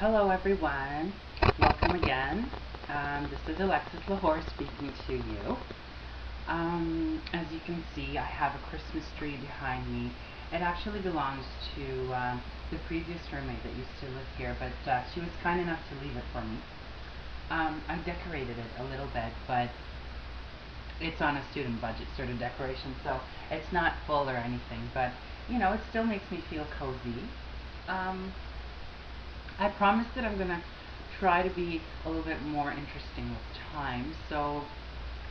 Hello everyone, welcome again. This is Alexis Lahore speaking to you. As you can see, I have a Christmas tree behind me. It actually belongs to the previous roommate that used to live here, but she was kind enough to leave it for me. I decorated it a little bit, but it's on a student budget sort of decoration, so it's not full or anything, but you know, it still makes me feel cozy. I promise that I'm going to try to be a little bit more interesting with time, so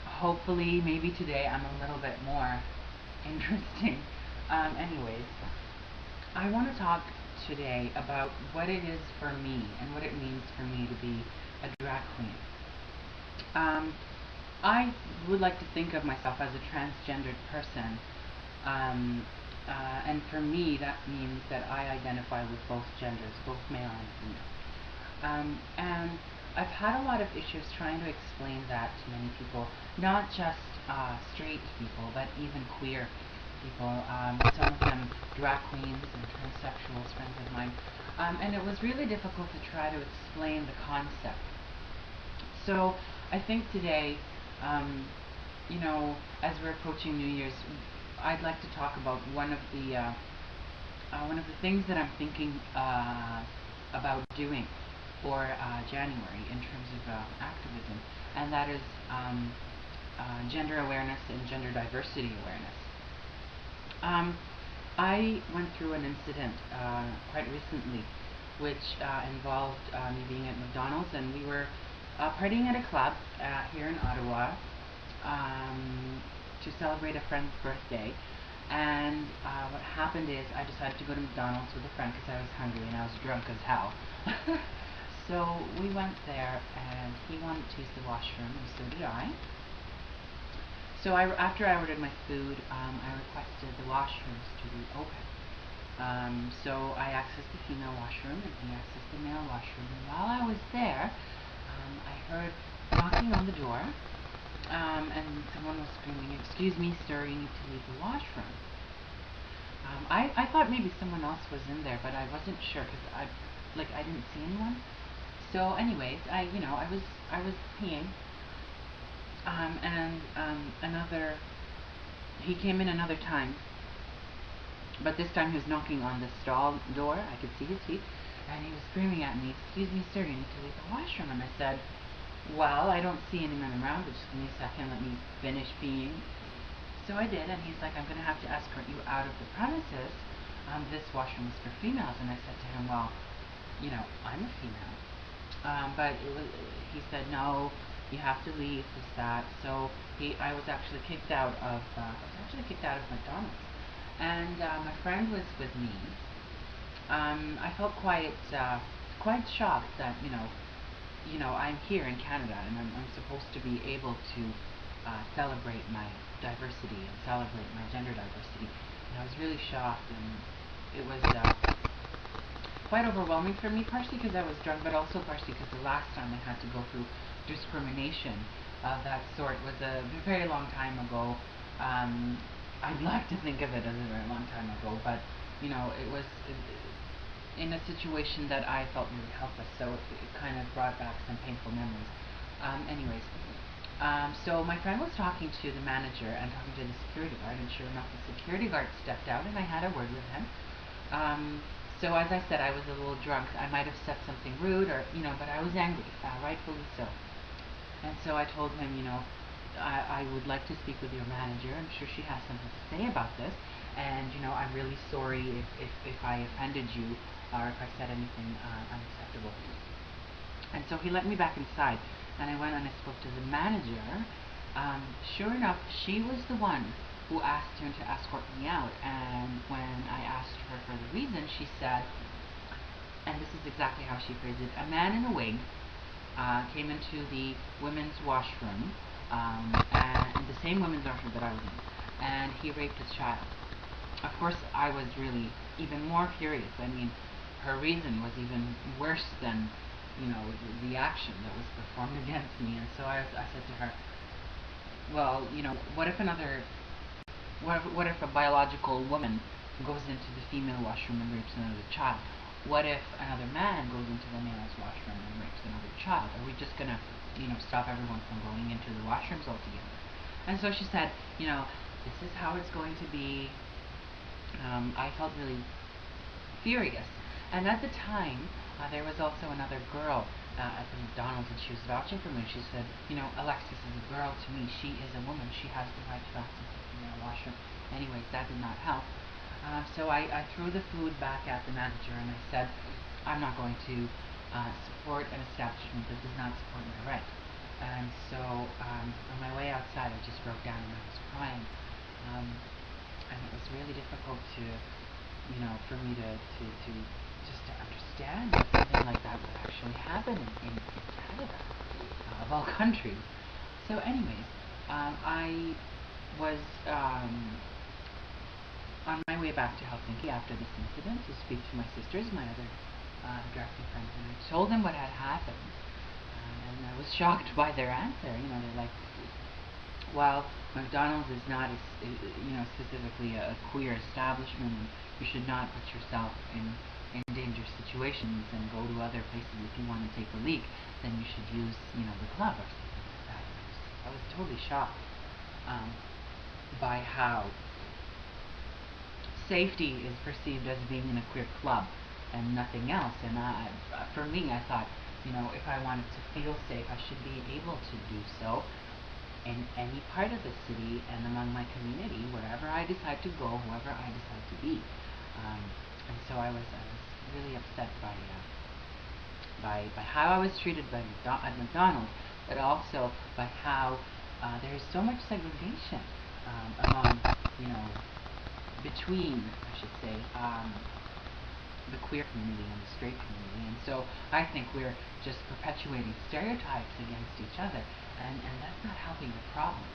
hopefully maybe today I'm a little bit more interesting. Anyways, I want to talk today about what it is for me and what it means for me to be a drag queen. I would like to think of myself as a transgendered person. Um, and for me, that means that I identify with both genders, both male and female. And I've had a lot of issues trying to explain that to many people, not just straight people, but even queer people, some of them drag queens and transsexuals, friends of mine. And it was really difficult to try to explain the concept. So I think today, you know, as we're approaching New Year's, I'd like to talk about one of the things that I'm thinking about doing for January in terms of activism, and that is gender awareness and gender diversity awareness. I went through an incident quite recently, which involved me being at McDonald's, and we were partying at a club here in Ottawa to celebrate a friend's birthday. And what happened is I decided to go to McDonald's with a friend because I was hungry and I was drunk as hell. So we went there, and he wanted to use the washroom, and so did I. So after I ordered my food, I requested the washrooms to be open. So I accessed the female washroom, and he accessed the male washroom. And while I was there, I heard knocking on the door, and someone was screaming, "Excuse me, sir, you need to leave the washroom." I thought maybe someone else was in there, but I wasn't sure because I didn't see anyone. So anyways, I was peeing, and he came in another time, but this time he was knocking on the stall door. I could see his feet, and he was screaming at me, "Excuse me, sir, you need to leave the washroom." And I said, "Well, I don't see anyone around, but just give me a second, let me finish peeing." So I did, and he's like, "I'm going to have to escort you out of the premises. This washroom is for females." And I said to him, "Well, you know, I'm a female." But he said, "No, you have to leave, this, that." So I was actually kicked out of McDonald's. And my friend was with me. I felt quite shocked that, I'm here in Canada, and I'm supposed to be able to celebrate my diversity and celebrate my gender diversity. And I was really shocked, and it was quite overwhelming for me, partially because I was drunk, but also partially because the last time I had to go through discrimination of that sort was a very long time ago. I'd like to think of it as a very long time ago, but it was in a situation that I felt really helpless, so it kind of brought back some painful memories. Anyways, so my friend was talking to the manager and talking to the security guard, and sure enough, the security guard stepped out, and I had a word with him. So as I said, I was a little drunk. I might have said something rude, or but I was angry, rightfully so. And so I told him, I would like to speak with your manager. I'm sure she has something to say about this, and I'm really sorry if I offended you, or if I said anything unacceptable. And so he let me back inside, and I went and I spoke to the manager. Sure enough, she was the one who asked him to escort me out, and when I asked her for the reason, she said, and this is exactly how she phrased it, "A man in a wig came into the women's washroom, and the same women's washroom that I was in, and he raped his child." Of course, I was really even more furious. I mean, her reason was even worse than, the action that was performed against me. And so I said to her, "Well, what if a biological woman goes into the female washroom and rapes another child? what if another man goes into the male's washroom and rapes another child? Are we just gonna, stop everyone from going into the washrooms altogether? And so she said, this is how it's going to be. I felt really furious. And at the time, there was also another girl at the McDonald's, and she was vouching for me. She said, Alexis is a girl to me. She is a woman. She has the right to access the male washroom. Anyways, that did not help. So I threw the food back at the manager, and I said, I'm not going to support an establishment that does not support my right. And so on my way outside, I just broke down and I was crying. And it was really difficult to, for me to just to understand that something like that would actually happen in Canada, of all countries. So anyways, I was on my way back to Helsinki after this incident to speak to my sisters, my other drafting friends, and I told them what had happened. And I was shocked by their answer. They're like, while McDonald's is not, specifically a queer establishment, and you should not put yourself in dangerous situations and go to other places if you want to take a leak, then you should use, the club or something like that. I was totally shocked by how safety is perceived as being in a queer club and nothing else. And for me, I thought, if I wanted to feel safe, I should be able to do so in any part of the city and among my community, wherever I decide to go, whoever I decide to be. And so I was really upset by how I was treated at McDonald's, but also by how there is so much segregation among, between, I should say, the queer community and the straight community. And so I think we're just perpetuating stereotypes against each other, and that's not helping the problem.